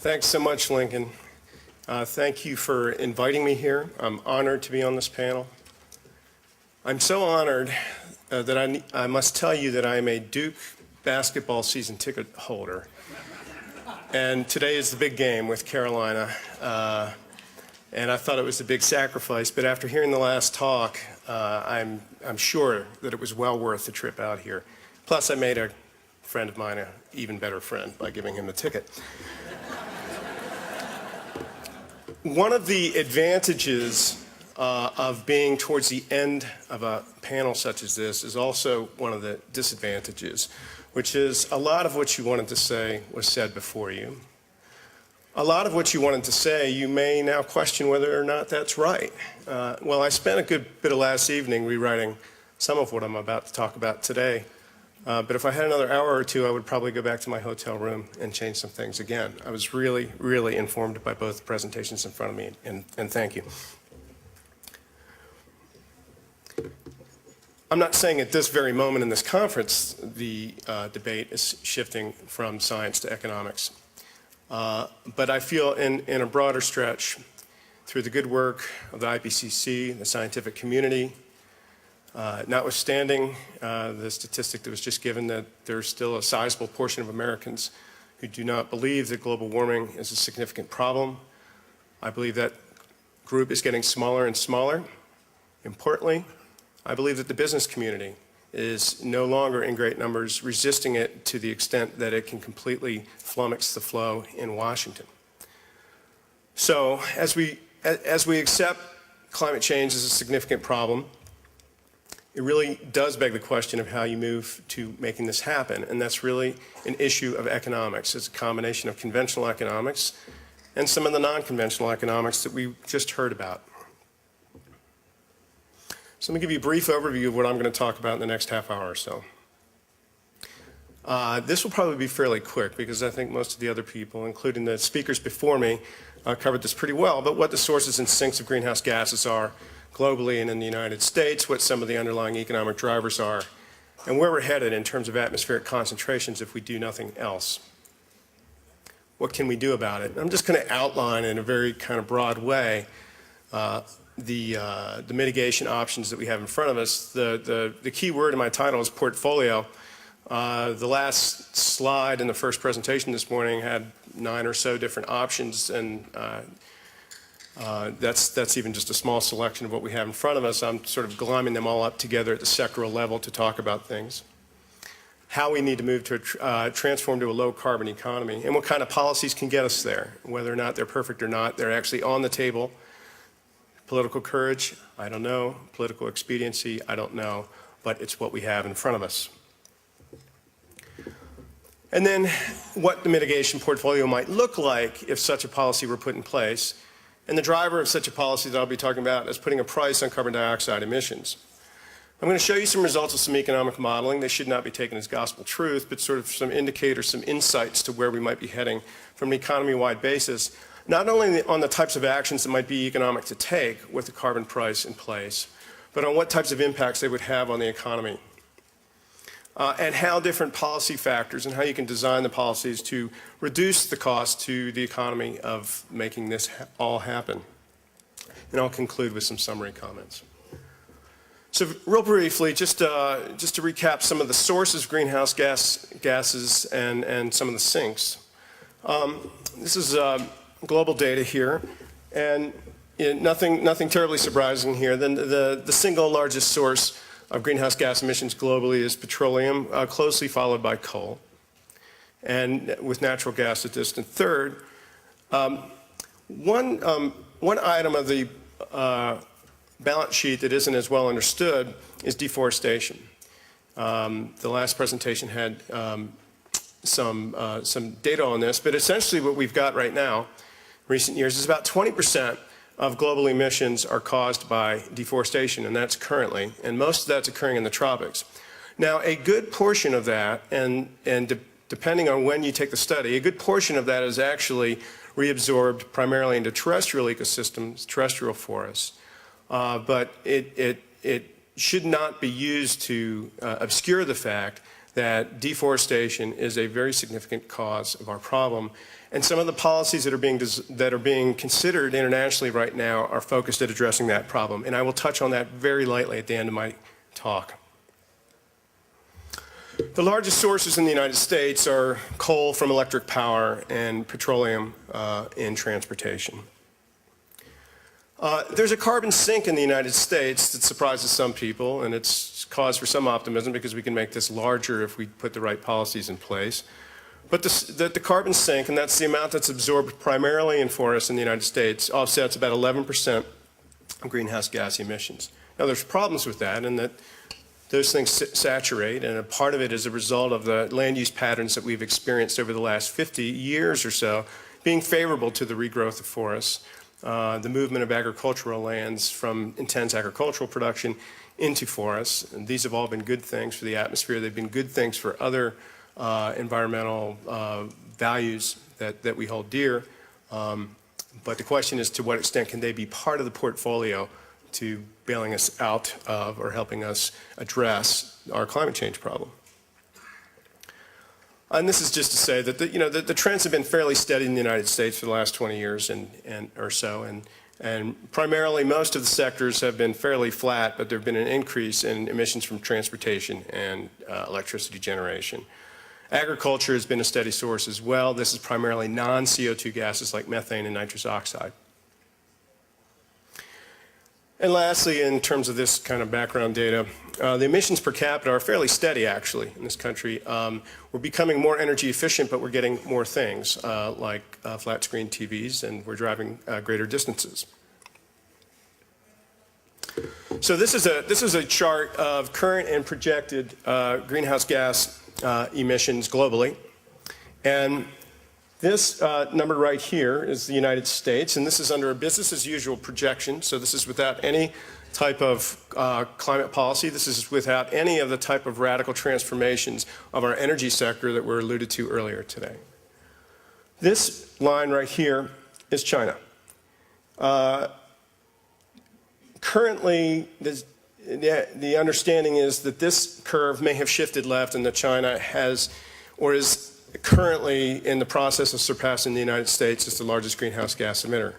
Thanks so much, Lincoln. Thank you for inviting me here. I'm honored to be on this panel. I'm so honored that I must tell you that I am a Duke basketball season ticket holder. And today is the big game with Carolina. And I thought it was a big sacrifice, but after hearing the last talk, I'm sure that it was well worth the trip out here. Plus, I made a friend of mine an even better friend by giving him the ticket. One of the advantages of being towards the end of a panel such as this is also one of the disadvantages, which is a lot of what you wanted to say was said before you. A lot of what you wanted to say, you may now question whether or not that's right. Well, I spent a good bit of last evening rewriting some of what I'm about to talk about today. But if I had another hour or two, I would probably go back to my hotel room and change some things again. I was really, really informed by both presentations in front of me, and thank you. I'm not saying at this very moment in this conference the debate is shifting from science to economics. But I feel in a broader stretch, through the good work of the IPCC, the scientific community, notwithstanding the statistic that was just given that there's still a sizable portion of Americans who do not believe that global warming is a significant problem. I believe that group is getting smaller and smaller. Importantly, I believe that the business community is no longer in great numbers resisting it to the extent that it can completely flummox the flow in Washington. So as we accept climate change as a significant problem, it really does beg the question of how you move to making this happen, and that's really an issue of economics. It's a combination of conventional economics and some of the non-conventional economics that we just heard about. So let me give you a brief overview of what I'm going to talk about in the next half hour or so. This will probably be fairly quick because I think most of the other people, including the speakers before me, covered this pretty well, but what the sources and sinks of greenhouse gases are globally and in the United States, what some of the underlying economic drivers are, and where we're headed in terms of atmospheric concentrations if we do nothing else. What can we do about it? I'm just going to outline in a very kind of broad way the mitigation options that we have in front of us. The key word in my title is portfolio. The last slide in the first presentation this morning had 9 or so different options, and that's even just a small selection of what we have in front of us. I'm sort of glomming them all up together at the sectoral level to talk about things. How we need to move to transform to a low carbon economy, and what kind of policies can get us there. Whether or not they're perfect or not, they're actually on the table. Political courage, I don't know. Political expediency, I don't know. But it's what we have in front of us. And then what the mitigation portfolio might look like if such a policy were put in place. And the driver of such a policy that I'll be talking about is putting a price on carbon dioxide emissions. I'm going to show you some results of some economic modeling. They should not be taken as gospel truth, but sort of some indicators, some insights to where we might be heading from an economy-wide basis, not only on the types of actions that might be economic to take with the carbon price in place, but on what types of impacts they would have on the economy. And how different policy factors and how you can design the policies to reduce the cost to the economy of making this all happen. And I'll conclude with some summary comments. So real briefly, just to recap some of the sources of greenhouse gases and some of the sinks. This is global data here, and nothing terribly surprising here. Then the single largest source of greenhouse gas emissions globally is petroleum, closely followed by coal, and with natural gas a distant third. One item of the balance sheet that isn't as well understood is deforestation. The last presentation had some data on this, but essentially what we've got right now, in recent years, is about 20% of global emissions are caused by deforestation, and that's currently, and most of that's occurring in the tropics. Now, a good portion of that, and depending on when you take the study, a good portion of that is actually reabsorbed primarily into terrestrial ecosystems, terrestrial forests, but it should not be used to obscure the fact that deforestation is a very significant cause of our problem. And some of the policies that are being considered internationally right now are focused at addressing that problem. And I will touch on that very lightly at the end of my talk. The largest sources in the United States are coal from electric power and petroleum in transportation. There's a carbon sink in the United States that surprises some people, and it's cause for some optimism because we can make this larger if we put the right policies in place. But the carbon sink, and that's the amount that's absorbed primarily in forests in the United States, offsets about 11% of greenhouse gas emissions. Now there's problems with that in that those things saturate, and a part of it is a result of the land use patterns that we've experienced over the last 50 years or so being favorable to the regrowth of forests, the movement of agricultural lands from intense agricultural production into forests. And these have all been good things for the atmosphere. They've been good things for other environmental values that we hold dear. But the question is, to what extent can they be part of the portfolio to bailing us out of or helping us address our climate change problem? And this is just to say that the trends have been fairly steady in the United States for the last 20 years or so, and primarily most of the sectors have been fairly flat, but there have been an increase in emissions from transportation and electricity generation. Agriculture has been a steady source as well. This is primarily non-CO2 gases like methane and nitrous oxide. And lastly, in terms of this kind of background data, the emissions per capita are fairly steady, actually, in this country. We're becoming more energy efficient, but we're getting more things like flat screen TVs, and we're driving greater distances. So this is a chart of current and projected greenhouse gas emissions globally. And this number right here is the United States, and this is under a business as usual projection. So this is without any type of climate policy. This is without any of the type of radical transformations of our energy sector that were alluded to earlier today. This line right here is China. Currently, the understanding is that this curve may have shifted left and that China has, or is currently in the process of surpassing the United States as the largest greenhouse gas emitter.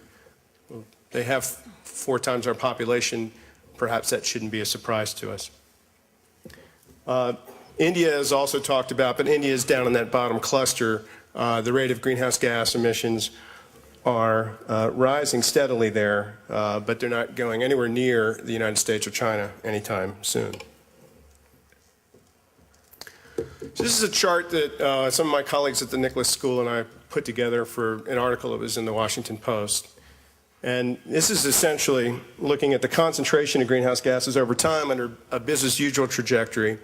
They have 4 times our population. Perhaps that shouldn't be a surprise to us. India is also talked about, but India is down in that bottom cluster. The rate of greenhouse gas emissions are rising steadily there, but they're not going anywhere near the United States or China anytime soon. So this is a chart that some of my colleagues at the Nicholas School and I put together for an article that was in the Washington Post. And this is essentially looking at the concentration of greenhouse gases over time under a business usual trajectory.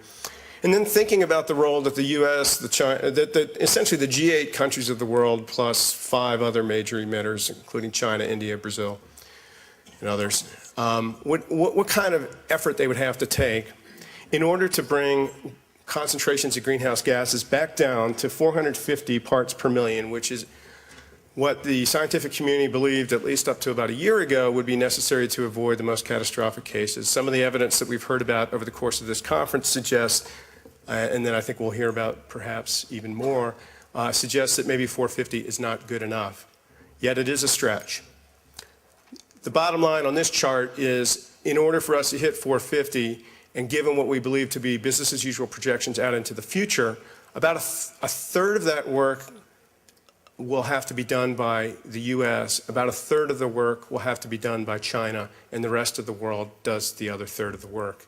And then thinking about the role that the US, essentially the G8 countries of the world plus 5 other major emitters, including China, India, Brazil, and others, what kind of effort they would have to take in order to bring concentrations of greenhouse gases back down to 450 parts per million, which is what the scientific community believed, at least up to about a year ago, would be necessary to avoid the most catastrophic cases. Some of the evidence that we've heard about over the course of this conference suggests, and then I think we'll hear about perhaps even more, suggests that maybe 450 is not good enough. Yet it is a stretch. The bottom line on this chart is, in order for us to hit 450, and given what we believe to be business as usual projections out into the future, about a third of that work will have to be done by the US, about a third of the work will have to be done by China, and the rest of the world does the other third of the work.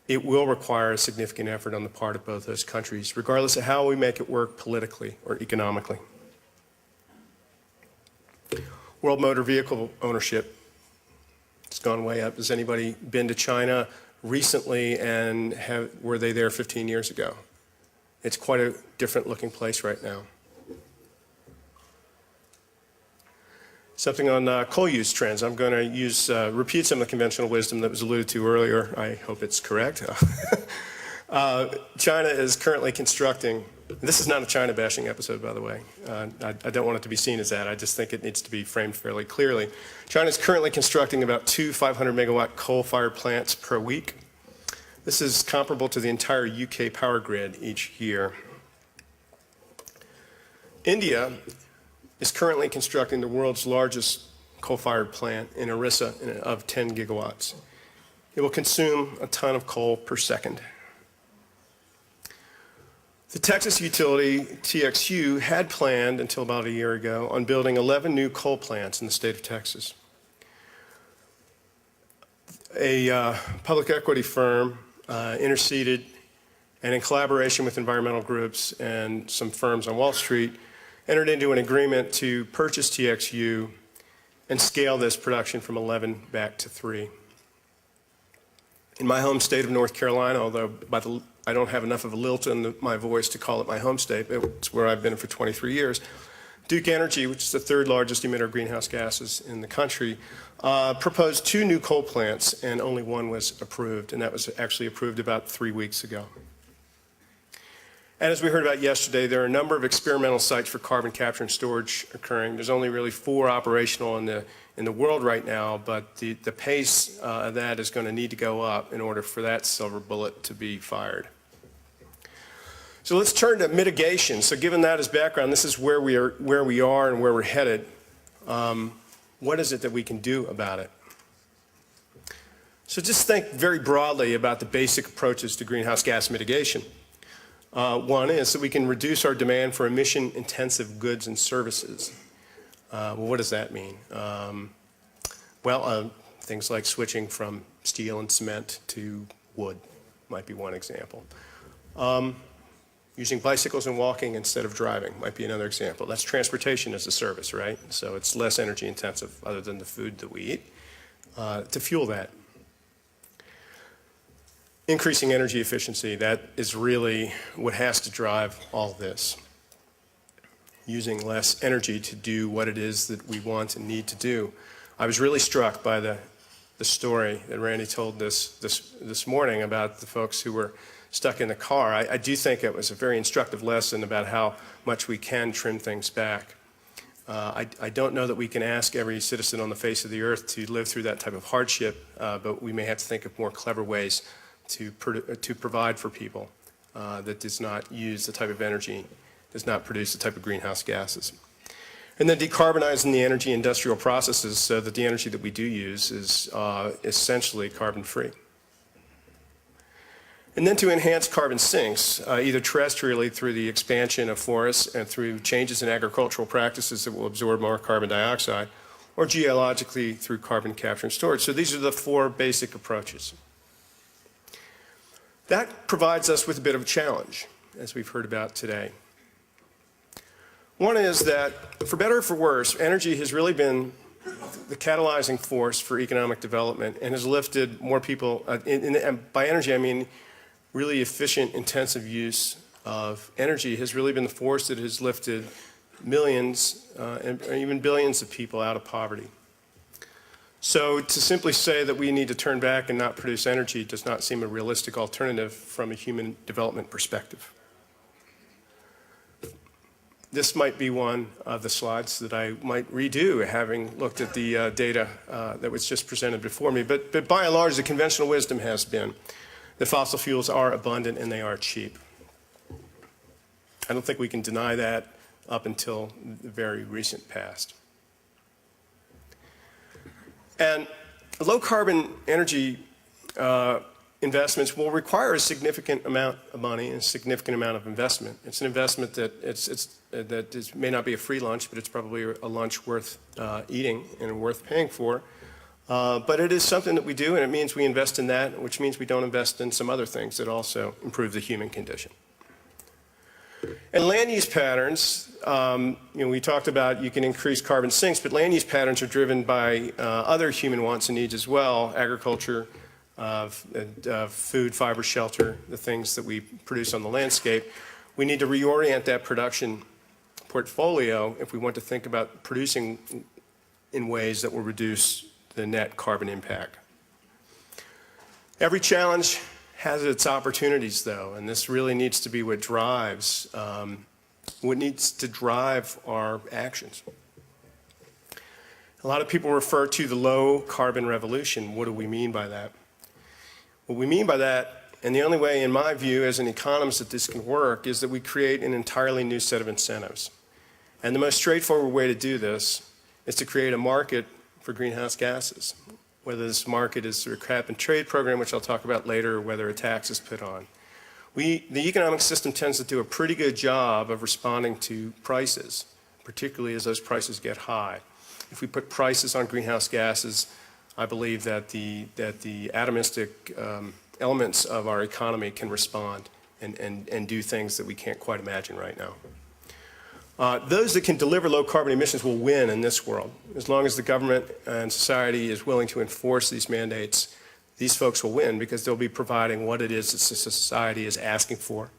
It will require a significant effort on the part of both those countries, regardless of how we make it work politically or economically. World motor vehicle ownership, it's gone way up. Has anybody been to China recently, and were they there 15 years ago? It's quite a different looking place right now. Something on coal use trends. I'm going to repeat some of the conventional wisdom that was alluded to earlier. I hope it's correct. China is currently constructing, this is not a China bashing episode, by the way. I don't want it to be seen as that. I just think it needs to be framed fairly clearly. China is currently constructing about 2 500-megawatt coal-fired plants per week. This is comparable to the entire UK power grid each year. India is currently constructing the world's largest coal-fired plant in Orissa of 10 gigawatts. It will consume a ton of coal per second. The Texas utility, TXU, had planned until about a year ago on building 11 new coal plants in the state of Texas. A public equity firm interceded, and in collaboration with environmental groups and some firms on Wall Street, entered into an agreement to purchase TXU and scale this production from 11 back to 3. In my home state of North Carolina, although I don't have enough of a lilt in my voice to call it my home state, it's where I've been for 23 years, Duke Energy, which is the third largest emitter of greenhouse gases in the country, proposed 2 new coal plants, and only one was approved, and that was actually approved about 3 weeks ago. And as we heard about yesterday, there are a number of experimental sites for carbon capture and storage occurring. There's only really 4 operational in the world right now, but the pace of that is going to need to go up in order for that silver bullet to be fired. So let's turn to mitigation. So given that as background, this is where we are and where we're headed. What is it that we can do about it? So just think very broadly about the basic approaches to greenhouse gas mitigation. One is that we can reduce our demand for emission-intensive goods and services. Well, what does that mean? Things like switching from steel and cement to wood might be one example. Using bicycles and walking instead of driving might be another example. That's transportation as a service, right? So it's less energy intensive other than the food that we eat to fuel that. Increasing energy efficiency, that is really what has to drive all this. Using less energy to do what it is that we want and need to do. I was really struck by the story that Randy told this morning about the folks who were stuck in the car. I do think it was a very instructive lesson about how much we can trim things back. I don't know that we can ask every citizen on the face of the earth to live through that type of hardship, but we may have to think of more clever ways to provide for people that does not use the type of energy, does not produce the type of greenhouse gases. And then decarbonizing the energy industrial processes so that the energy that we do use is essentially carbon-free. And then to enhance carbon sinks, either terrestrially through the expansion of forests and through changes in agricultural practices that will absorb more carbon dioxide, or geologically through carbon capture and storage. So these are the 4 basic approaches. That provides us with a bit of a challenge, as we've heard about today. One is that, for better or for worse, energy has really been the catalyzing force for economic development and has lifted more people, and by energy I mean really efficient, intensive use of energy has really been the force that has lifted millions and even billions of people out of poverty. So to simply say that we need to turn back and not produce energy does not seem a realistic alternative from a human development perspective. This might be one of the slides that I might redo, having looked at the data that was just presented before me. But by and large, the conventional wisdom has been that fossil fuels are abundant and they are cheap. I don't think we can deny that up until the very recent past. And low carbon energy investments will require a significant amount of money and a significant amount of investment. It's an investment that may not be a free lunch, but it's probably a lunch worth eating and worth paying for. But it is something that we do, and it means we invest in that, which means we don't invest in some other things that also improve the human condition. And land use patterns, we talked about you can increase carbon sinks, but land use patterns are driven by other human wants and needs as well: agriculture, food, fiber, shelter, the things that we produce on the landscape. We need to reorient that production portfolio if we want to think about producing in ways that will reduce the net carbon impact. Every challenge has its opportunities, though, and this really needs to be what drives, what needs to drive our actions. A lot of people refer to the low carbon revolution. What do we mean by that? What we mean by that, and the only way, in my view, as an economist that this can work, is that we create an entirely new set of incentives. And the most straightforward way to do this is to create a market for greenhouse gases, whether this market is through a cap and trade program, which I'll talk about later, or whether a tax is put on. The economic system tends to do a pretty good job of responding to prices, particularly as those prices get high. If we put prices on greenhouse gases, I believe that the atomistic elements of our economy can respond and do things that we can't quite imagine right now. Those that can deliver low carbon emissions will win in this world. As long as the government and society is willing to enforce these mandates, these folks will win because they'll be providing what it is that society is asking for.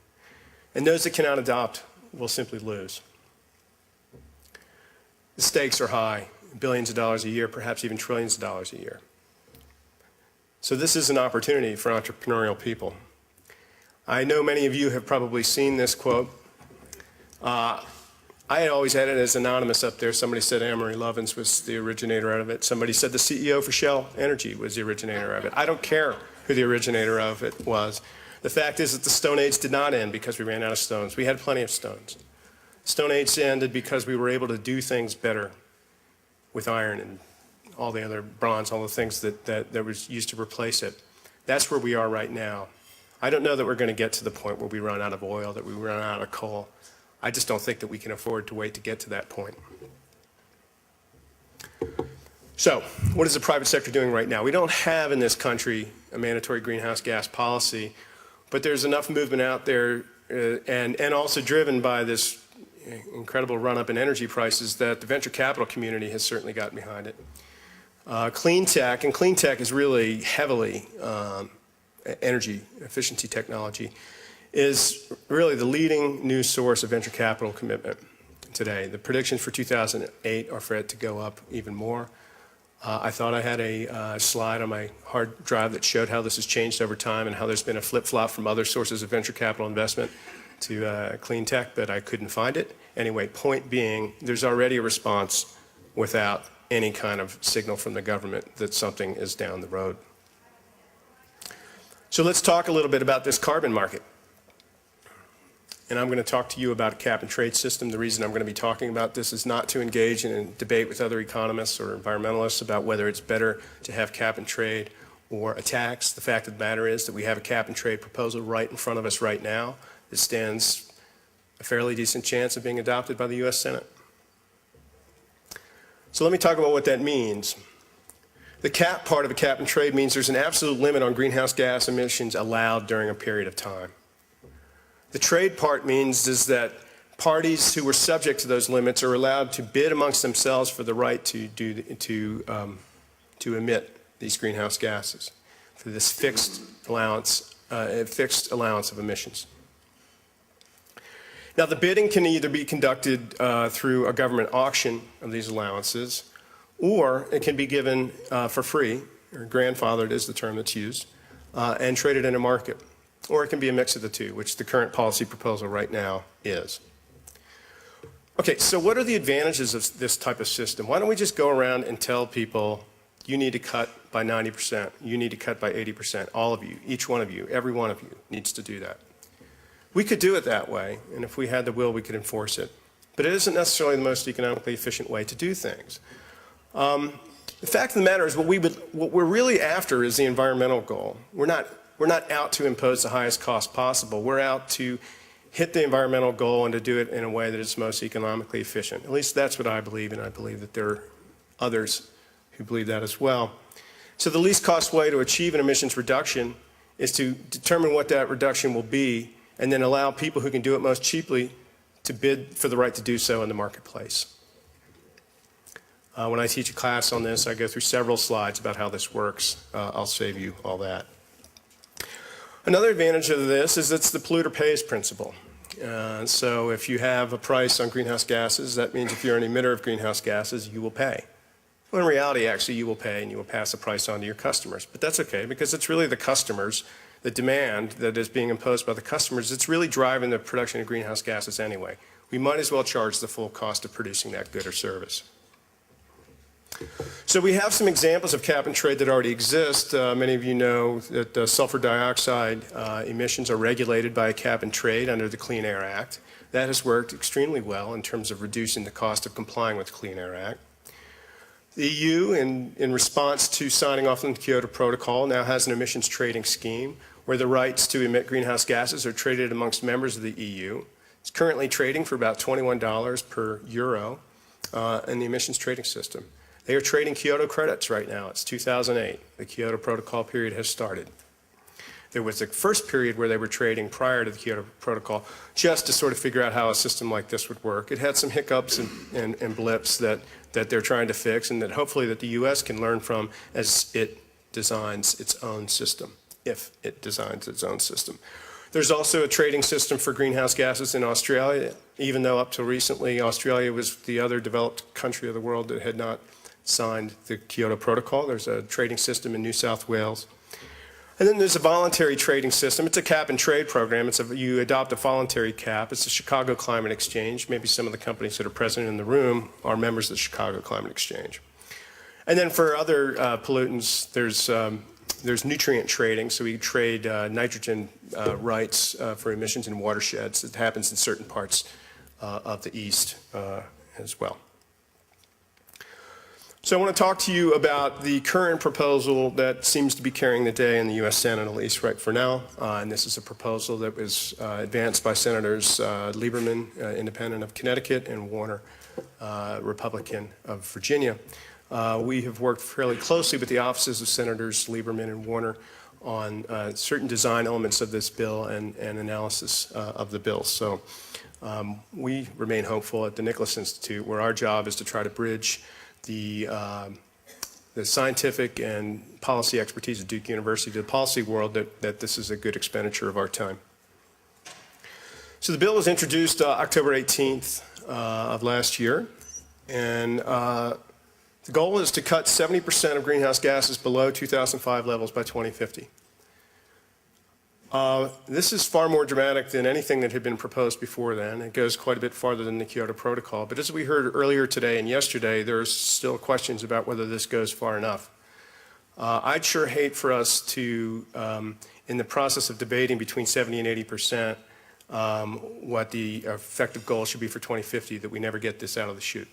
And those that cannot adopt will simply lose. The stakes are high, billions of dollars a year, perhaps even trillions of dollars a year. So this is an opportunity for entrepreneurial people. I know many of you have probably seen this quote. I had always had it as anonymous up there. Somebody said Amory Lovins was the originator of it. Somebody said the CEO for Shell Energy was the originator of it. I don't care who the originator of it was. The fact is that the Stone Age did not end because we ran out of stones. We had plenty of stones. Stone Age ended because we were able to do things better with iron and all the other bronze, all the things that was used to replace it. That's where we are right now. I don't know that we're going to get to the point where we run out of oil, that we run out of coal. I just don't think that we can afford to wait to get to that point. So, what is the private sector doing right now? We don't have in this country a mandatory greenhouse gas policy, but there's enough movement out there and also driven by this incredible run-up in energy prices that the venture capital community has certainly gotten behind it. Clean tech, and clean tech is really heavily energy efficiency technology, is really the leading new source of venture capital commitment today. The predictions for 2008 are for it to go up even more. I thought I had a slide on my hard drive that showed how this has changed over time and how there's been a flip-flop from other sources of venture capital investment to clean tech, but I couldn't find it. Anyway, point being, there's already a response without any kind of signal from the government that something is down the road. So let's talk a little bit about this carbon market. And I'm going to talk to you about a cap and trade system. The reason I'm going to be talking about this is not to engage in a debate with other economists or environmentalists about whether it's better to have cap and trade or a tax. The fact of the matter is that we have a cap and trade proposal right in front of us right now that stands a fairly decent chance of being adopted by the U.S. Senate. So let me talk about what that means. The cap part of a cap and trade means there's an absolute limit on greenhouse gas emissions allowed during a period of time. The trade part means is that parties who were subject to those limits are allowed to bid amongst themselves for the right to emit these greenhouse gases for this fixed allowance of emissions. Now, the bidding can either be conducted through a government auction of these allowances, or it can be given for free, or grandfathered is the term that's used, and traded in a market. Or it can be a mix of the two, which the current policy proposal right now is. Okay, so what are the advantages of this type of system? Why don't we just go around and tell people, you need to cut by 90%, you need to cut by 80%, all of you, each one of you, every one of you needs to do that. We could do it that way, and if we had the will, we could enforce it. But it isn't necessarily the most economically efficient way to do things. The fact of the matter is what we're really after is the environmental goal. We're not out to impose the highest cost possible. We're out to hit the environmental goal and to do it in a way that is most economically efficient. At least that's what I believe, and I believe that there are others who believe that as well. So the least cost way to achieve an emissions reduction is to determine what that reduction will be and then allow people who can do it most cheaply to bid for the right to do so in the marketplace. When I teach a class on this, I go through several slides about how this works. I'll save you all that. Another advantage of this is it's the polluter pays principle. So if you have a price on greenhouse gases, that means if you're an emitter of greenhouse gases, you will pay. Well, in reality, actually, you will pay and you will pass the price on to your customers. But that's okay, because it's really the customers, the demand that is being imposed by the customers, it's really driving the production of greenhouse gases anyway. We might as well charge the full cost of producing that good or service. So we have some examples of cap and trade that already exist. Many of you know that sulfur dioxide emissions are regulated by a cap and trade under the Clean Air Act. That has worked extremely well in terms of reducing the cost of complying with the Clean Air Act. The EU, in response to signing off on the Kyoto Protocol, now has an emissions trading scheme where the rights to emit greenhouse gases are traded amongst members of the EU. It's currently trading for about $21 per euro in the emissions trading system. They are trading Kyoto credits right now. It's 2008. The Kyoto Protocol period has started. There was a first period where they were trading prior to the Kyoto Protocol just to sort of figure out how a system like this would work. It had some hiccups and blips that they're trying to fix and that hopefully that the U.S. can learn from as it designs its own system, if it designs its own system. There's also a trading system for greenhouse gases in Australia, even though up till recently Australia was the other developed country of the world that had not signed the Kyoto Protocol. There's a trading system in New South Wales. And then there's a voluntary trading system. It's a cap and trade program. You adopt a voluntary cap. It's the Chicago Climate Exchange. Maybe some of the companies that are present in the room are members of the Chicago Climate Exchange. And then for other pollutants, there's nutrient trading. So we trade nitrogen rights for emissions in watersheds. It happens in certain parts of the East as well. So I want to talk to you about the current proposal that seems to be carrying the day in the U.S. Senate, at least right for now. And this is a proposal that was advanced by Senators Lieberman, Independent of Connecticut, and Warner, Republican of Virginia. We have worked fairly closely with the offices of Senators Lieberman and Warner on certain design elements of this bill and analysis of the bill. So we remain hopeful at the Nicholas Institute, where our job is to try to bridge the scientific and policy expertise at Duke University to the policy world that this is a good expenditure of our time. So the bill was introduced October 18th of last year, and the goal is to cut 70% of greenhouse gases below 2005 levels by 2050. This is far more dramatic than anything that had been proposed before then. It goes quite a bit farther than the Kyoto Protocol. But as we heard earlier today and yesterday, there's still questions about whether this goes far enough. I'd sure hate for us to, in the process of debating between 70 and 80%, what the effective goal should be for 2050, that we never get this out of the chute.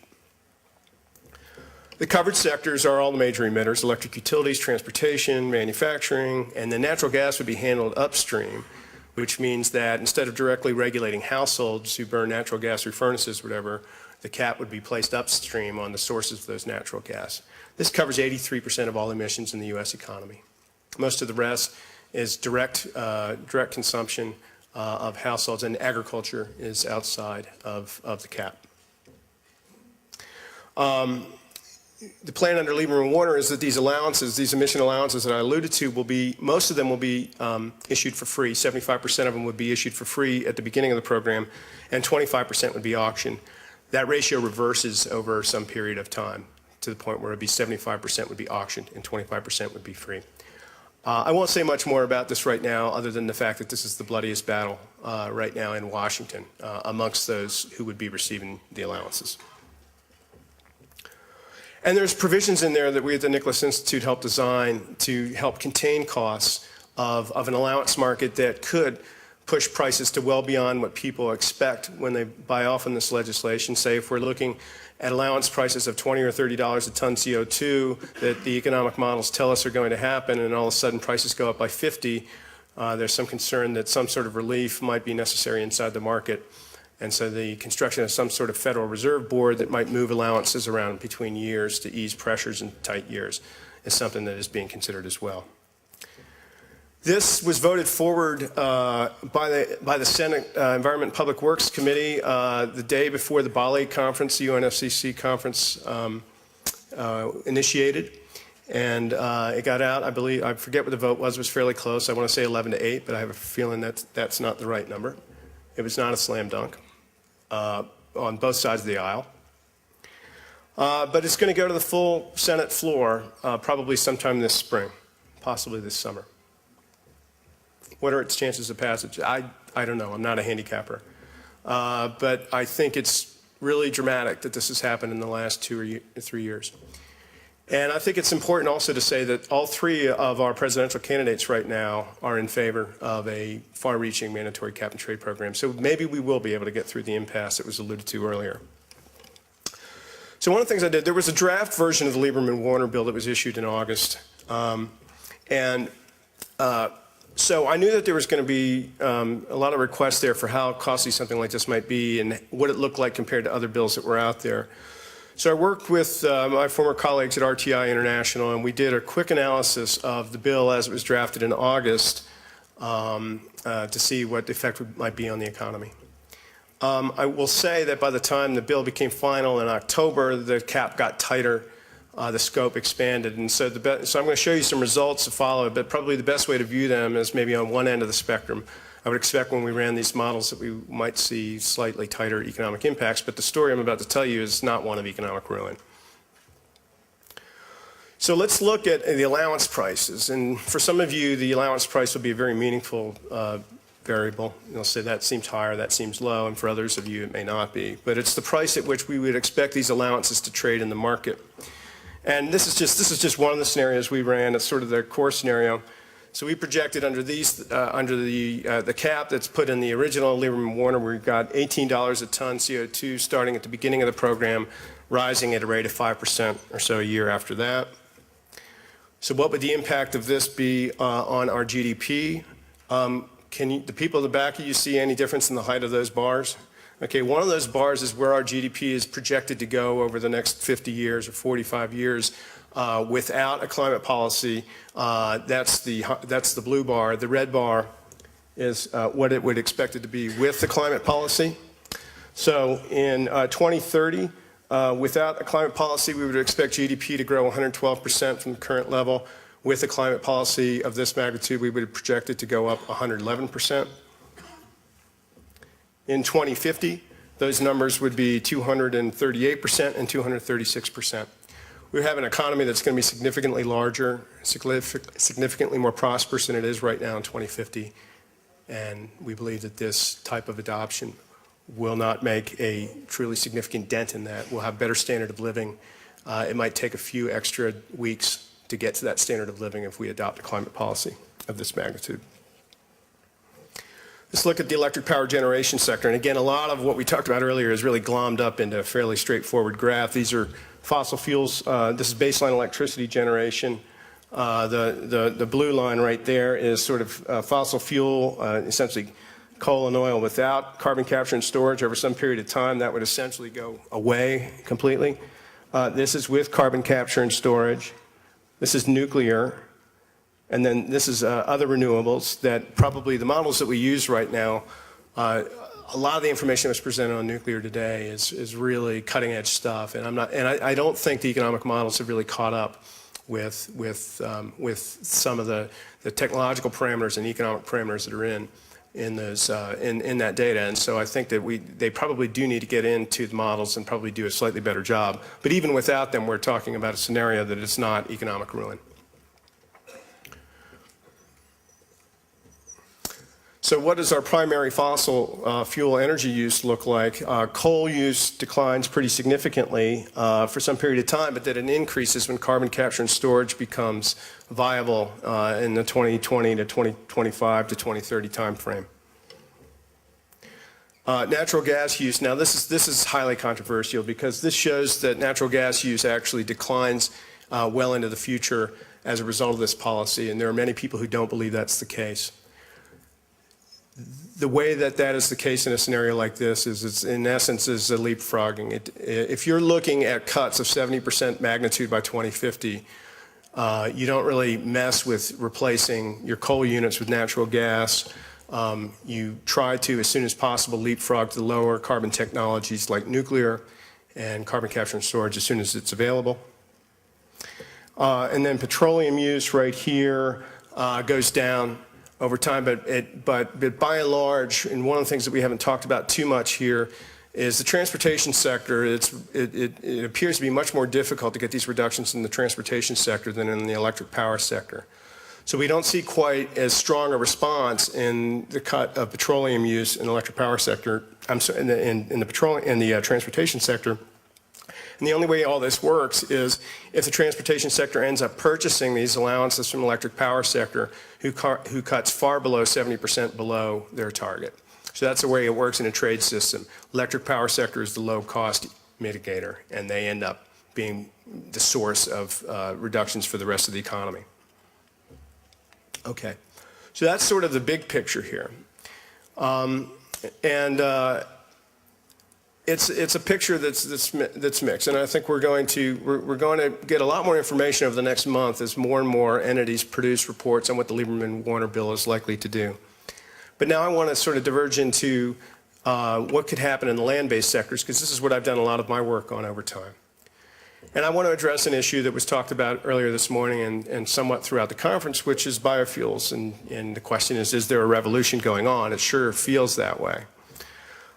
The covered sectors are all the major emitters: electric utilities, transportation, manufacturing, and the natural gas would be handled upstream, which means that instead of directly regulating households who burn natural gas through furnaces or whatever, the cap would be placed upstream on the sources of those natural gas. This covers 83% of all emissions in the U.S. economy. Most of the rest is direct consumption of households, and agriculture is outside of the cap. The plan under Lieberman and Warner is that these allowances, these emission allowances that I alluded to, most of them will be issued for free. 75% of them would be issued for free at the beginning of the program, and 25% would be auctioned. That ratio reverses over some period of time to the point where it would be 75% would be auctioned and 25% would be free. I won't say much more about this right now, other than the fact that this is the bloodiest battle right now in Washington amongst those who would be receiving the allowances. And there's provisions in there that we at the Nicholas Institute helped design to help contain costs of an allowance market that could push prices to well beyond what people expect when they buy off on this legislation. Say if we're looking at allowance prices of $20 or $30 a ton CO2 that the economic models tell us are going to happen, and all of a sudden prices go up by 50, there's some concern that some sort of relief might be necessary inside the market. And so the construction of some sort of Federal Reserve Board that might move allowances around between years to ease pressures in tight years is something that is being considered as well. This was voted forward by the Senate Environment and Public Works Committee the day before the Bali conference, the UNFCCC conference initiated. And it got out, I believe, I forget what the vote was fairly close. I want to say 11-8, but I have a feeling that's not the right number. It was not a slam dunk on both sides of the aisle. But it's going to go to the full Senate floor probably sometime this spring, possibly this summer. What are its chances of passage? I don't know. I'm not a handicapper. But I think it's really dramatic that this has happened in the last 2 or 3 years. And I think it's important also to say that all three of our presidential candidates right now are in favor of a far-reaching mandatory cap-and-trade program. So maybe we will be able to get through the impasse that was alluded to earlier. So one of the things I did, there was a draft version of the Lieberman-Warner bill that was issued in August. So I knew that there was going to be a lot of requests there for how costly something like this might be and what it looked like compared to other bills that were out there. So I worked with my former colleagues at RTI International, and we did a quick analysis of the bill as it was drafted in August to see what the effect might be on the economy. I will say that by the time the bill became final in October, the cap got tighter, the scope expanded, and so I'm going to show you some results to follow, but probably the best way to view them is maybe on one end of the spectrum. I would expect when we ran these models that we might see slightly tighter economic impacts, but the story I'm about to tell you is not one of economic ruin. So let's look at the allowance prices, and for some of you, the allowance price will be a very meaningful variable. You'll say that seems higher, that seems low, and for others of you it may not be. But it's the price at which we would expect these allowances to trade in the market. And this is just one of the scenarios we ran. It's sort of the core scenario. So we projected under the cap that's put in the original Lieberman-Warner, we've got $18 a ton CO2 starting at the beginning of the program, rising at a rate of 5% or so a year after that. So what would the impact of this be on our GDP? The people in the back of you see any difference in the height of those bars? Okay, one of those bars is where our GDP is projected to go over the next 50 years or 45 years without a climate policy. That's the blue bar. The red bar is what it would expect it to be with the climate policy. So in 2030, without a climate policy, we would expect GDP to grow 112% from the current level. With a climate policy of this magnitude, we would project it to go up 111%. In 2050, those numbers would be 238% and 236%. We have an economy that's going to be significantly larger, significantly more prosperous than it is right now in 2050. And we believe that this type of adoption will not make a truly significant dent in that. We'll have better standard of living. It might take a few extra weeks to get to that standard of living if we adopt a climate policy of this magnitude. Let's look at the electric power generation sector. And again, a lot of what we talked about earlier is really glommed up into a fairly straightforward graph. These are fossil fuels. This is baseline electricity generation. The blue line right there is sort of fossil fuel, essentially coal and oil without carbon capture and storage over some period of time. That would essentially go away completely. This is with carbon capture and storage. This is nuclear. And then this is other renewables that probably the models that we use right now, a lot of the information that's presented on nuclear today is really cutting edge stuff. And I don't think the economic models have really caught up with some of the technological parameters and economic parameters that are in that data. And so I think that they probably do need to get into the models and probably do a slightly better job. But even without them, we're talking about a scenario that is not economic ruin. So what does our primary fossil fuel energy use look like? Coal use declines pretty significantly for some period of time, but then it increases when carbon capture and storage becomes viable in the 2020 to 2025 to 2030 timeframe. Natural gas use. Now this is highly controversial because this shows that natural gas use actually declines well into the future as a result of this policy, and there are many people who don't believe that's the case. The way that is the case in a scenario like this is it's in essence is a leapfrogging. If you're looking at cuts of 70% magnitude by 2050, you don't really mess with replacing your coal units with natural gas. You try to, as soon as possible, leapfrog to lower carbon technologies like nuclear and carbon capture and storage as soon as it's available. And then petroleum use right here goes down over time, but by and large, and one of the things that we haven't talked about too much here is the transportation sector. It appears to be much more difficult to get these reductions in the transportation sector than in the electric power sector. So we don't see quite as strong a response in the cut of petroleum use in the electric power sector. I'm sorry, in the transportation sector. And And the only way all this works is if the transportation sector ends up purchasing these allowances from the electric power sector, who cuts far below 70% below their target. So that's the way it works in a trade system. Electric power sector is the low-cost mitigator, and they end up being the source of reductions for the rest of the economy. Okay, so that's sort of the big picture here. It's a picture that's mixed, and I think we're going to get a lot more information over the next month as more and more entities produce reports on what the Lieberman-Warner bill is likely to do. But now I want to sort of diverge into what could happen in the land-based sectors, because this is what I've done a lot of my work on over time. And I want to address an issue that was talked about earlier this morning and somewhat throughout the conference, which is biofuels. And the question is there a revolution going on? It sure feels that way.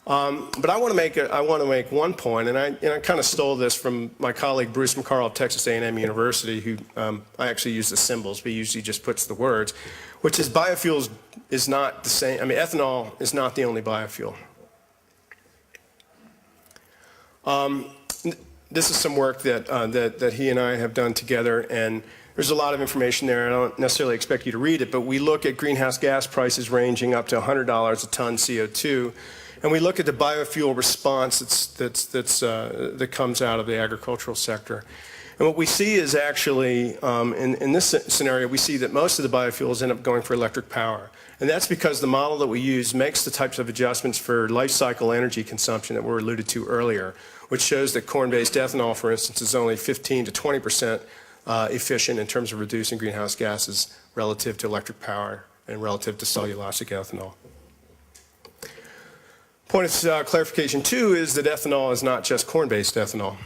But I want to make one point, and I kind of stole this from my colleague Bruce McCarl of Texas A&M University, who I actually use the symbols, but he usually just puts the words, which is biofuels is not the same. I mean, ethanol is not the only biofuel. This is some work that he and I have done together, and there's a lot of information there. I don't necessarily expect you to read it, but we look at greenhouse gas prices ranging up to $100 a ton CO2, and we look at the biofuel response that comes out of the agricultural sector. And what we see is actually, in this scenario, we see that most of the biofuels end up going for electric power. And that's because the model that we use makes the types of adjustments for life cycle energy consumption that were alluded to earlier, which shows that corn-based ethanol, for instance, is only 15 to 20% efficient in terms of reducing greenhouse gases relative to electric power and relative to cellulosic ethanol. Point of clarification, too, is that ethanol is not just corn-based ethanol.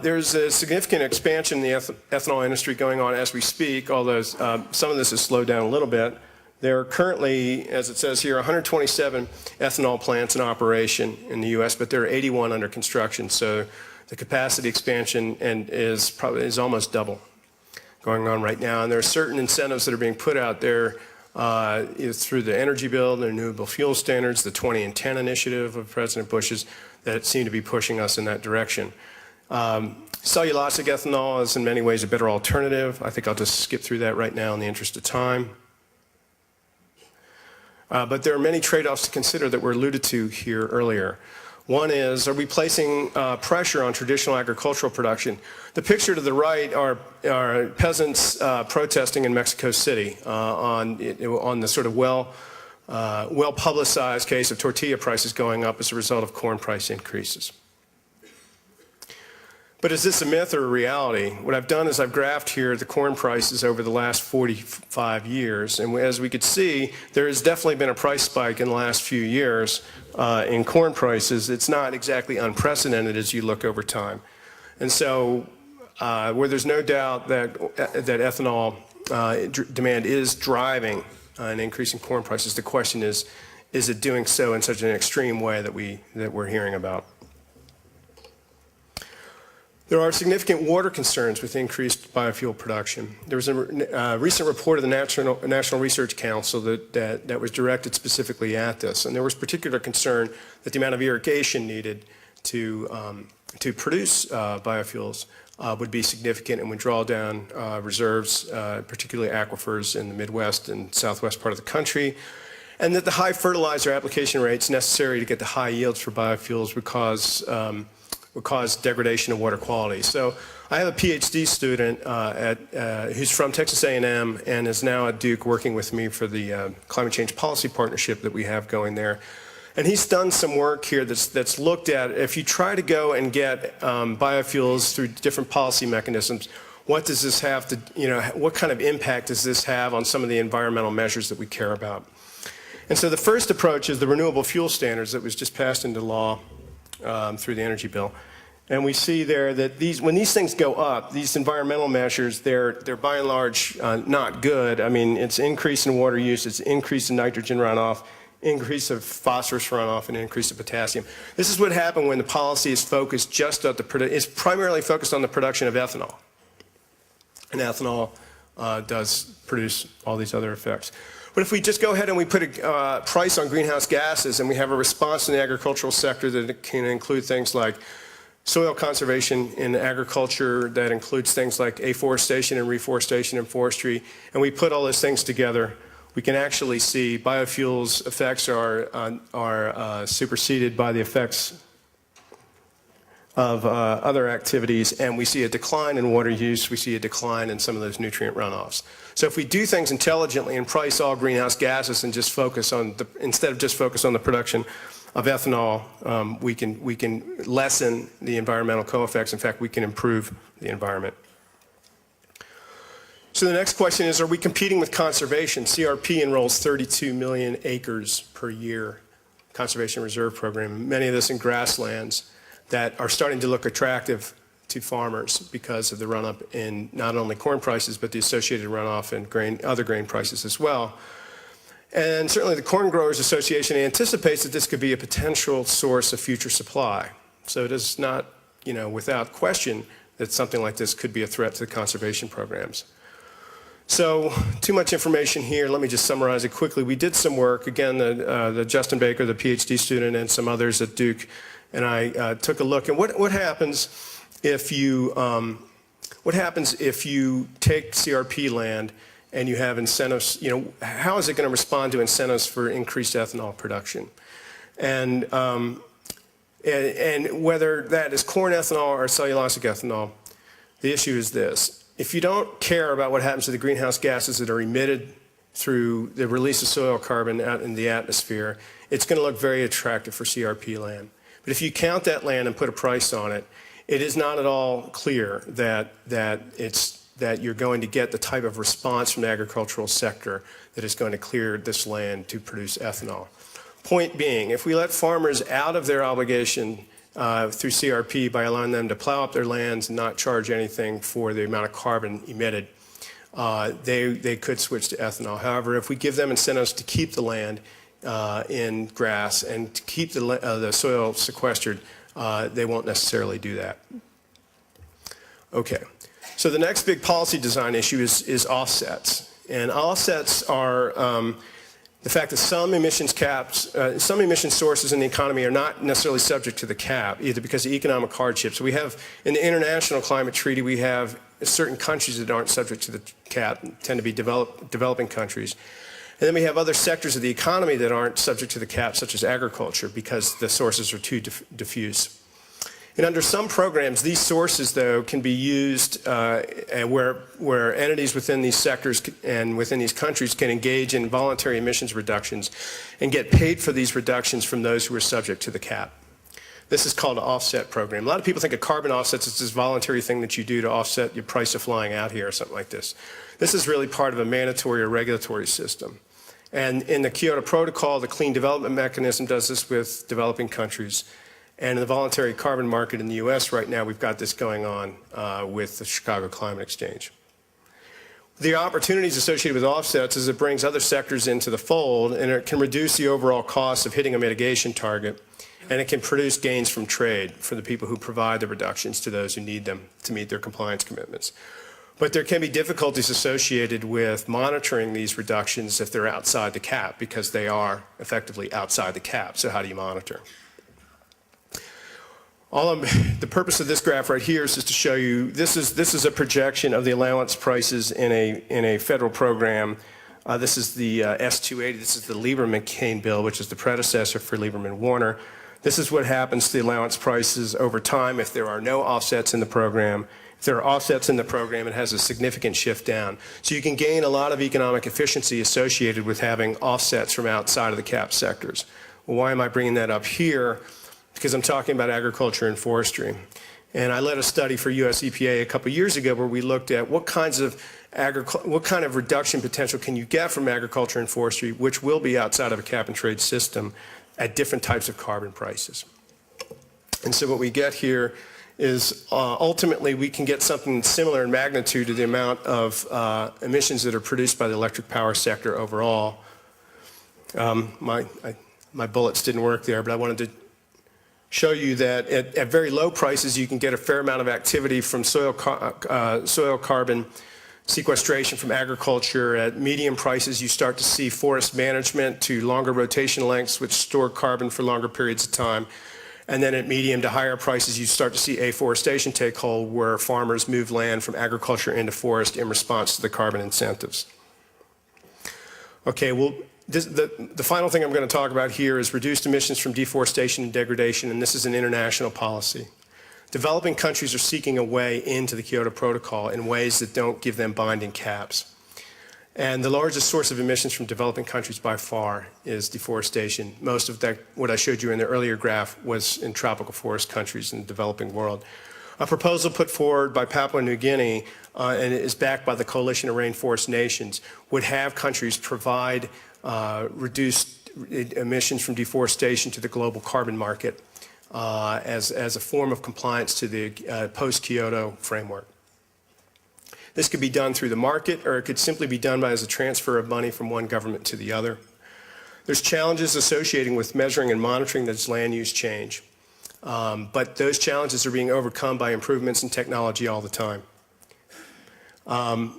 There's a significant expansion in the ethanol industry going on as we speak, although some of this has slowed down a little bit. There are currently, as it says here, 127 ethanol plants in operation in the U.S., but there are 81 under construction. So the capacity expansion is almost double going on right now. And there are certain incentives that are being put out there through the energy bill, the renewable fuel standards, the 20 and 10 initiative of President Bush's that seem to be pushing us in that direction. Cellulosic ethanol is in many ways a better alternative. I think I'll just skip through that right now in the interest of time. But there are many trade-offs to consider that were alluded to here earlier. One is, are we placing pressure on traditional agricultural production? The picture to the right are peasants protesting in Mexico City on the sort of well-publicized case of tortilla prices going up as a result of corn price increases. But is this a myth or a reality? What I've done is I've graphed here the corn prices over the last 45 years. And as we could see, there has definitely been a price spike in the last few years in corn prices. It's not exactly unprecedented as you look over time. And so where there's no doubt that ethanol demand is driving an increase in corn prices, the question is it doing so in such an extreme way that we're hearing about? There are significant water concerns with increased biofuel production. There was a recent report of the National Research Council that was directed specifically at this, and there was particular concern that the amount of irrigation needed to produce biofuels would be significant and would draw down reserves, particularly aquifers in the Midwest and Southwest part of the country, and that the high fertilizer application rates necessary to get the high yields for biofuels would cause degradation of water quality. So I have a PhD student who's from Texas A&M and is now at Duke working with me for the climate change policy partnership that we have going there. And he's done some work here that's looked at, if you try to go and get biofuels through different policy mechanisms, what does this have to, what kind of impact does this have on some of the environmental measures that we care about? And so the first approach is the renewable fuel standards that was just passed into law through the energy bill. And we see there that when these things go up, these environmental measures, they're by and large not good. I mean, it's increase in water use, it's increase in nitrogen runoff, increase of phosphorus runoff, and increase of potassium. This is what happened when the policy is focused just at it's primarily focused on the production of ethanol. And ethanol does produce all these other effects. But if we just go ahead and we put a price on greenhouse gases and we have a response in the agricultural sector that can include things like soil conservation in agriculture that includes things like afforestation and reforestation and forestry, and we put all those things together, we can actually see biofuels effects are superseded by the effects of other activities, and we see a decline in water use, we see a decline in some of those nutrient runoffs. So if we do things intelligently and price all greenhouse gases and just focus on instead of just focus on the production of ethanol, we can lessen the environmental co-effects. In fact, we can improve the environment. So the next question is, are we competing with conservation? CRP enrolls 32 million acres per year, Conservation Reserve Program, many of this in grasslands that are starting to look attractive to farmers because of the run-up in not only corn prices, but the associated runoff in other grain prices as well. And certainly the Corn Growers Association anticipates that this could be a potential source of future supply. So it is not, without question that something like this could be a threat to the conservation programs. So too much information here. Let me just summarize it quickly. We did some work, again, the Justin Baker, the PhD student, and some others at Duke, and I took a look. And what happens if you take CRP land and you have incentives? How is it going to respond to incentives for increased ethanol production? And whether that is corn ethanol or cellulosic ethanol, the issue is this: if you don't care about what happens to the greenhouse gases that are emitted through the release of soil carbon out in the atmosphere, it's going to look very attractive for CRP land. But if you count that land and put a price on it, it is not at all clear that you're going to get the type of response from the agricultural sector that is going to clear this land to produce ethanol. Point being, if we let farmers out of their obligation through CRP by allowing them to plow up their lands and not charge anything for the amount of carbon emitted, they could switch to ethanol. However, if we give them incentives to keep the land in grass and to keep the soil sequestered, they won't necessarily do that. Okay, so the next big policy design issue is offsets. And offsets are the fact that some emission sources in the economy are not necessarily subject to the cap, either because of economic hardships. We have, in the International Climate Treaty, we have certain countries that aren't subject to the cap, tend to be developing countries. And then we have other sectors of the economy that aren't subject to the cap, such as agriculture, because the sources are too diffuse. And under some programs, these sources, though, can be used where entities within these sectors and within these countries can engage in voluntary emissions reductions and get paid for these reductions from those who are subject to the cap. This is called an offset program. A lot of people think of carbon offsets as this voluntary thing that you do to offset your price of flying out here or something like this. This is really part of a mandatory or regulatory system. And in the Kyoto Protocol, the Clean Development Mechanism does this with developing countries. And in the voluntary carbon market in the US right now, we've got this going on with the Chicago Climate Exchange. The opportunities associated with offsets is it brings other sectors into the fold, and it can reduce the overall cost of hitting a mitigation target, and it can produce gains from trade for the people who provide the reductions to those who need them to meet their compliance commitments. But there can be difficulties associated with monitoring these reductions if they're outside the cap, because they are effectively outside the cap. So how do you monitor? The purpose of this graph right here is just to show you, this is a projection of the allowance prices in a federal program. This is the S-280. This is the Lieberman-McCain bill, which is the predecessor for Lieberman-Warner. This is what happens to the allowance prices over time if there are no offsets in the program. If there are offsets in the program, it has a significant shift down. So you can gain a lot of economic efficiency associated with having offsets from outside of the cap sectors. Well, why am I bringing that up here? Because I'm talking about agriculture and forestry. And I led a study for US EPA a couple years ago where we looked at what kind of reduction potential can you get from agriculture and forestry, which will be outside of a cap and trade system at different types of carbon prices. And so what we get here is ultimately we can get something similar in magnitude to the amount of emissions that are produced by the electric power sector overall. My bullets didn't work there, but I wanted to show you that at very low prices you can get a fair amount of activity from soil carbon sequestration from agriculture. At medium prices you start to see forest management to longer rotation lengths which store carbon for longer periods of time. And then at medium to higher prices, you start to see afforestation take hold, where farmers move land from agriculture into forest in response to the carbon incentives. Okay, well, the final thing I'm going to talk about here is reduced emissions from deforestation and degradation, and this is an international policy. Developing countries are seeking a way into the Kyoto Protocol in ways that don't give them binding caps. And the largest source of emissions from developing countries by far is deforestation. Most of that, what I showed you in the earlier graph, was in tropical forest countries in the developing world. A proposal put forward by Papua New Guinea, and it is backed by the Coalition of Rainforest Nations, would have countries provide reduced emissions from deforestation to the global carbon market as a form of compliance to the post-Kyoto framework. This could be done through the market, or it could simply be done as a transfer of money from one government to the other. There's challenges associated with measuring and monitoring this land use change, but those challenges are being overcome by improvements in technology all the time.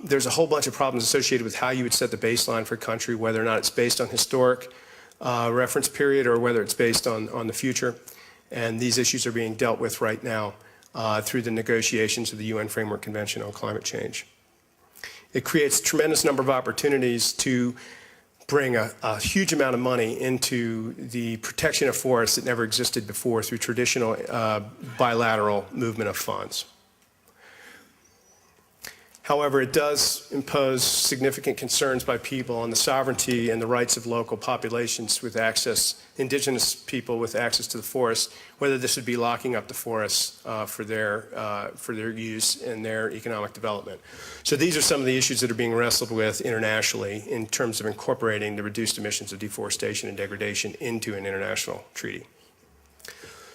There's a whole bunch of problems associated with how you would set the baseline for a country, whether or not it's based on historic reference period or whether it's based on the future. And these issues are being dealt with right now through the negotiations of the UN Framework Convention on Climate Change. It creates a tremendous number of opportunities to bring a huge amount of money into the protection of forests that never existed before through traditional bilateral movement of funds. However, it does impose significant concerns by people on the sovereignty and the rights of local populations with access, indigenous people with access to the forest, whether this would be locking up the forests for their use and their economic development. So these are some of the issues that are being wrestled with internationally in terms of incorporating the reduced emissions of deforestation and degradation into an international treaty.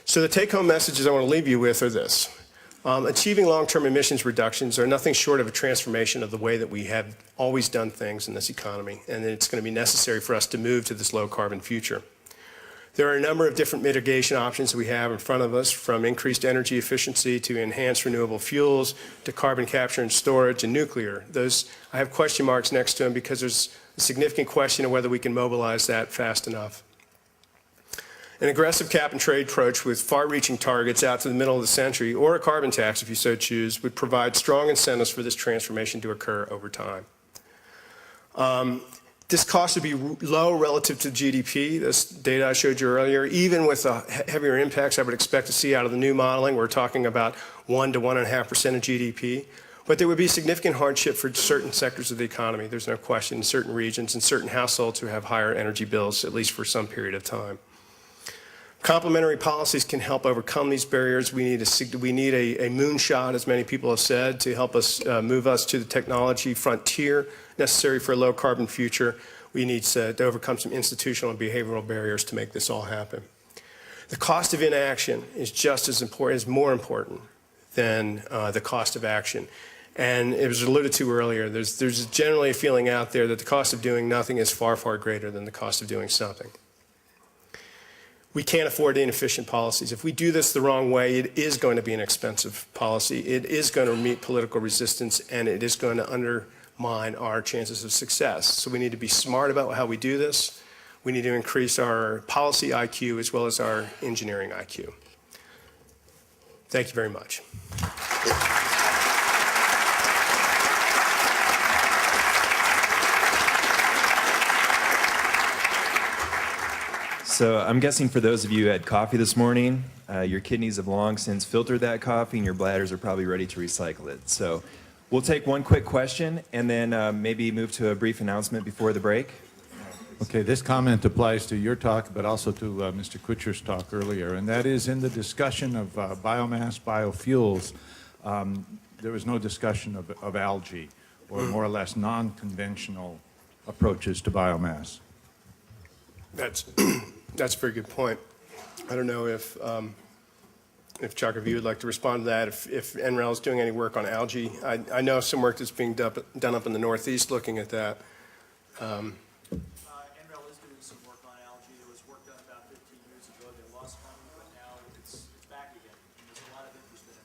So the take-home messages I want to leave you with are this. Achieving long-term emissions reductions are nothing short of a transformation of the way that we have always done things in this economy, and it's going to be necessary for us to move to this low-carbon future. There are a number of different mitigation options we have in front of us, from increased energy efficiency to enhanced renewable fuels to carbon capture and storage and nuclear. Those, I have question marks next to them because there's a significant question of whether we can mobilize that fast enough. An aggressive cap-and-trade approach with far-reaching targets out to the middle of the century, or a carbon tax if you so choose, would provide strong incentives for this transformation to occur over time. This cost would be low relative to GDP, this data I showed you earlier. Even with the heavier impacts I would expect to see out of the new modeling, we're talking about 1 to 1.5% of GDP. But there would be significant hardship for certain sectors of the economy, there's no question, in certain regions and certain households who have higher energy bills, at least for some period of time. Complementary policies can help overcome these barriers. We need a moonshot, as many people have said, to help us move us to the technology frontier necessary for a low-carbon future. We need to overcome some institutional and behavioral barriers to make this all happen. The cost of inaction is just as important, is more important than the cost of action. And it was alluded to earlier, there's generally a feeling out there that the cost of doing nothing is far, far greater than the cost of doing something. We can't afford inefficient policies. If we do this the wrong way, it is going to be an expensive policy. It is going to meet political resistance, and it is going to undermine our chances of success. So we need to be smart about how we do this. We need to increase our policy IQ as well as our engineering IQ. Thank you very much. So I'm guessing for those of you who had coffee this morning, your kidneys have long since filtered that coffee and your bladders are probably ready to recycle it. So we'll take one quick question and then maybe move to a brief announcement before the break. Okay, this comment applies to your talk, but also to Mr. Kutcher's talk earlier, and that is in the discussion of biomass, biofuels, there was no discussion of algae or more or less non-conventional approaches to biomass. That's a very good point. I don't know if Chuck, if you would like to respond to that, if NREL is doing any work on algae. I know some work that's being done up in the Northeast looking at that. NREL is doing some work on algae. There was work done about 15 years ago. They lost funding, but now it's back again. And there's a lot of interest in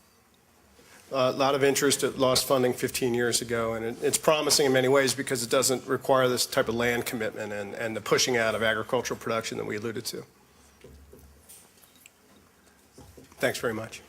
it. A lot of interest. It lost funding 15 years ago, and it's promising in many ways because it doesn't require this type of land commitment and the pushing out of agricultural production that we alluded to. Thanks very much.